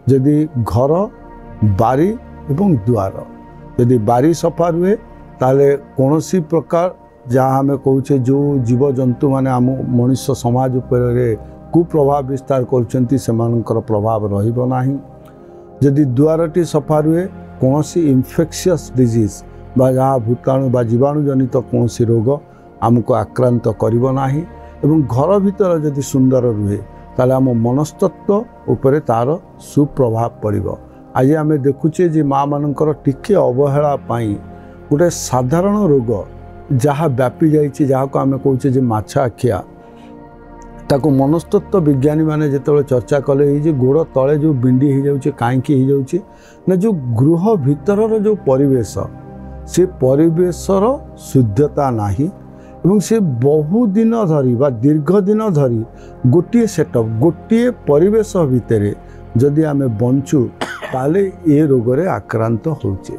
जदि घर बारी एवं दुआर जदि बारी सफा रुहे ताले कौन सी प्रकार जहाँ आम कहे जो जीव जंतु माने आम मनुष्य समाज उपर कुप्रभाव विस्तार कर प्रभाव रहिबो नाही। जदि दुआरटी सफा रुहे कौन सी इन्फेक्शियस डिजीज बा जहाँ भूताणु बा जीवाणु जनित कौन सी रोग आमको आक्रांत करिबो नाही। एवं घर भीतर जदि सुंदर रुहे ताले आम मनस्तत्व उपरे तार सुप्रभाव पड़िबो। आज आम देखुचे जे माँ मानकर टिके अवहेला पाई गोटे साधारण रोग जहाँ व्यापी जाइए जहाँ को आम कहे माछा आखिया ताको मनस्तत्व विज्ञानी माने जिते चर्चा कले गोड़ तले जो बिंडी हो जाऊे कहीं हो जाऊे ना जो गृह भीतर जो परिवेश से परिवेशर शुद्धता नाही एवं से बहु दिन धरी बा दीर्घ दिन धरी गोटे सेटअप गोटे परिवेश भितर जदि आम बंचु ताले ए रोग रे आक्रांत होचे।